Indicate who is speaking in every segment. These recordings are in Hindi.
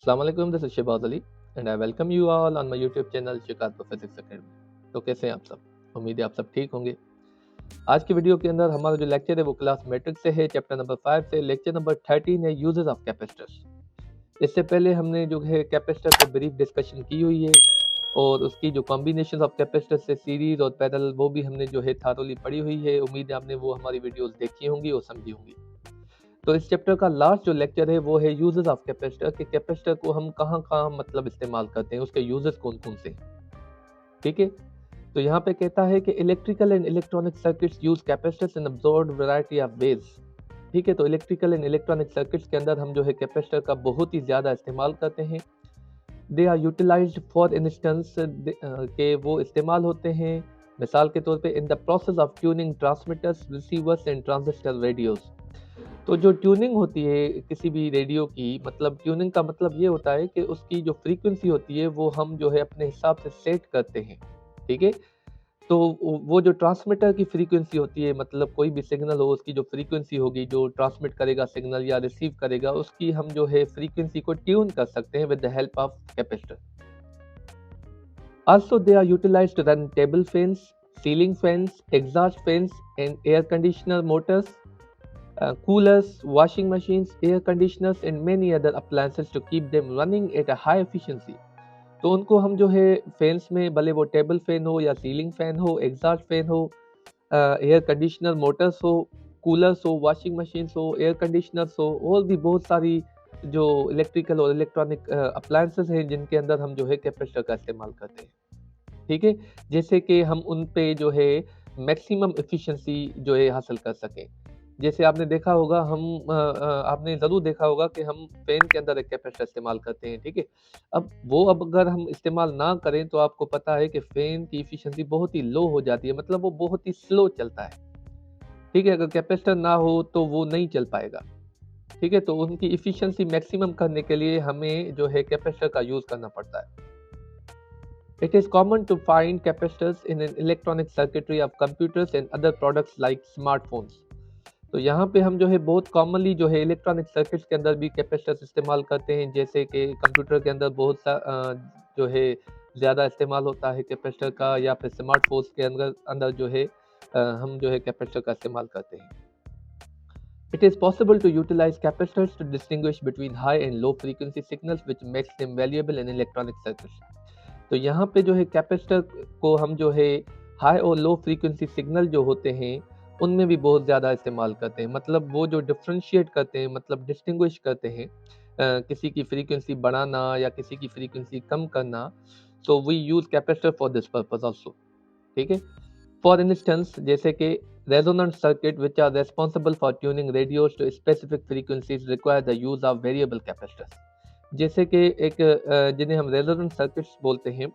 Speaker 1: Assalamualaikum, this is Shehbaz Ali and I welcome you all on my YouTube channel शिकायत फिजिक्स अकेडमी। तो कैसे हैं आप सब? उम्मीद है आप सब ठीक होंगे। आज की वीडियो के अंदर हमारा जो लेक्चर है वो क्लास मैट्रिक से है, चैप्टर नंबर 5 से। लेक्चर नंबर 13 है यूजेस ऑफ कैपेसिटर्स। इससे पहले हमने जो है कैपेसिटर पे ब्रीफ डिस्कशन की हुई है और उसकी जो कॉम्बिनेशन ऑफ कैपेसिटर से सीरीज और पैरेलल वो भी हमने जो है थारोली पढ़ी हुई है। उम्मीद है आपने वो हमारी वीडियोस देखी होंगी और समझी होंगी। तो इस चैप्टर का लास्ट जो लेक्चर है वो है यूजेस ऑफ कैपेसिटर कि कैपेसिटर को हम कहाँ कहाँ मतलब इस्तेमाल करते हैं, उसके यूजेस कौन कौन से। ठीक है, तो यहाँ पे कहता है कि electrical and electronic circuits use capacitors in absorbed variety of ways. ठीक है, तो इलेक्ट्रिकल एंड इलेक्ट्रॉनिक सर्किट्स के अंदर हम जो है कैपेसिटर का बहुत ही ज़्यादा इस्तेमाल करते हैं। They are utilised for instance के वो इस्तेमाल होते हैं मिसाल के तौर पे in the process of tuning transmitters receivers and transistor radios. तो जो ट्यूनिंग होती है किसी भी रेडियो की, मतलब ट्यूनिंग का मतलब ये होता है कि उसकी जो फ्रीक्वेंसी होती है वो हम जो है अपने हिसाब से सेट करते हैं। ठीक है, तो वो जो ट्रांसमीटर की फ्रीक्वेंसी होती है, मतलब कोई भी सिग्नल हो उसकी जो फ्रीक्वेंसी होगी, जो ट्रांसमिट करेगा सिग्नल या रिसीव करेगा, उसकी हम जो है फ्रीक्वेंसी को ट्यून कर सकते हैं with the help of capacitor. Also, they are utilized to run table fans, ceiling fans, exhaust fans, and air conditioner motors, coolers, washing machines, air conditioners, and many other appliances to keep them running at a high efficiency. तो उनको हम जो है फैंस में, भले वो टेबल फैन हो या सीलिंग फैन हो, एग्जॉस्ट फैन हो, एयर कंडीशनर मोटर्स हो, कूलर्स हो, वॉशिंग मशीन्स हो, एयर कंडीशनर्स हो, और भी बहुत सारी जो इलेक्ट्रिकल और इलेक्ट्रॉनिक अप्लायंसेस हैं जिनके अंदर हम जो है कैपेसिटर का इस्तेमाल करते हैं। ठीक है, जैसे कि हम उन पे जो है मैक्सिमम एफिशिएंसी जो है हासिल कर सकें। जैसे आपने देखा होगा, आपने ज़रूर देखा होगा कि हम फ़ैन के अंदर एक कैपेसिटर इस्तेमाल करते हैं। ठीक है, अब अगर हम इस्तेमाल ना करें तो आपको पता है कि फ़ैन की एफिशिएंसी बहुत ही लो हो जाती है, मतलब वो बहुत ही स्लो चलता है। ठीक है, अगर कैपेसिटर ना हो तो वो नहीं चल पाएगा। ठीक है, तो उनकी एफिशिएंसी मैक्सिमम करने के लिए हमें जो है कैपेसिटर का यूज़ करना पड़ता है। It is common to find capacitors in an electronic circuitry of computers and other products like smartphones. तो यहाँ पे हम जो है बहुत कॉमनली जो है इलेक्ट्रॉनिक सर्किट्स के अंदर भी कैपेसिटर्स इस्तेमाल करते हैं, जैसे कि कंप्यूटर के अंदर बहुत सा जो है ज़्यादा इस्तेमाल होता है कैपेसिटर का, या फिर स्मार्टफोन्स के अंदर अंदर जो है हम जो है कैपेसिटर का इस्तेमाल करते हैं। It is possible to utilize capacitors to distinguish between high and low frequency signals, which makes them valuable in electronic circuits. तो यहाँ पे जो है कैपेसिटर को हम जो है हाई और लो फ्रीक्वेंसी सिग्नल जो होते हैं उनमें भी बहुत ज़्यादा इस्तेमाल करते हैं। मतलब वो जो डिफ्रेंशिएट करते हैं, मतलब डिस्टिंग्विश करते हैं किसी की फ्रीक्वेंसी बढ़ाना या किसी की फ्रीक्वेंसी कम करना। So we use capacitor for this purpose also. ठीक है, फॉर इंस्टेंस जैसे कि resonant circuit which are responsible for tuning radios to specific frequencies require the use of variable capacitors. जैसे कि एक जिन्हें हम रेजोनेंट सर्किट्स बोलते हैं,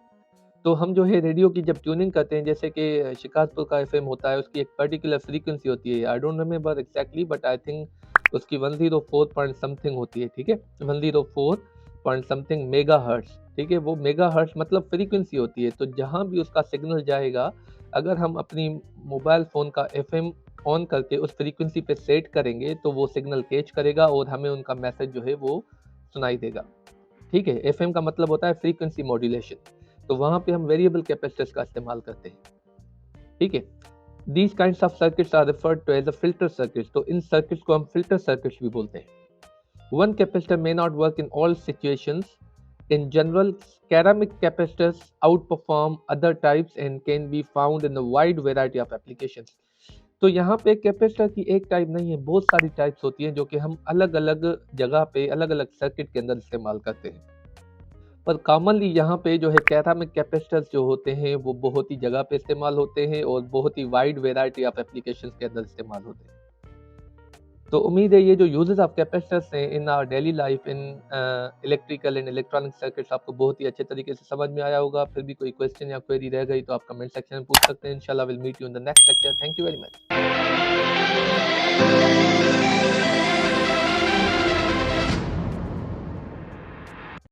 Speaker 1: तो हम जो है रेडियो की जब ट्यूनिंग करते हैं, जैसे कि शिकारपुर का एफएम होता है, उसकी एक पर्टिकुलर फ्रीक्वेंसी होती है, I don't remember exactly but I think उसकी 104 पॉइंट समथिंग होती है। ठीक है, 104 पॉइंट समथिंग मेगा हर्ट्स। ठीक है, वो मेगा हर्ट्स मतलब फ्रीक्वेंसी होती है। तो जहाँ भी उसका सिग्नल जाएगा, अगर हम अपनी मोबाइल फ़ोन का एफएम ऑन करके उस फ्रीक्वेंसी पे सेट करेंगे तो वो सिग्नल कैच करेगा और हमें उनका मैसेज जो है वो सुनाई देगा। ठीक है, एफएम का मतलब होता है फ्रीक्वेंसी मॉड्यूलेशन। तो वहाँ पे हम वेरिएबल कैपेसिटर्स का इस्तेमाल करते हैं। ठीक है, these kinds of circuits are referred to as a filter circuits. तो इन सर्किट्स को हम फिल्टर सर्किट्स भी बोलते हैं। One capacitor may not work in all situations. In general, ceramic capacitors outperform other types and can be found in a wide variety of applications. तो यहाँ पे कैपेसिटर की एक टाइप नहीं है, बहुत सारी टाइप्स होती हैं जो कि हम अलग अलग जगह पे अलग अलग सर्किट के अंदर इस्तेमाल करते हैं। पर कॉमनली यहाँ पे जो है कैरामिक कैपेसिटर्स जो होते हैं वो बहुत ही जगह पे इस्तेमाल होते हैं और बहुत ही वाइड वेराइटी ऑफ एप्लीकेशंस के अंदर इस्तेमाल होते हैं। तो उम्मीद है ये जो यूजेस ऑफ कैपेसिटर्स हैं in our daily life in electrical and electronic circuits आपको बहुत ही अच्छे तरीके से समझ में आया होगा। फिर भी कोई क्वेश्चन या क्वेरी रह गई तो आप कमेंट सेक्शन में पूछ सकते हैं। इंशाल्लाह will meet you in the next lecture. Thank you very much.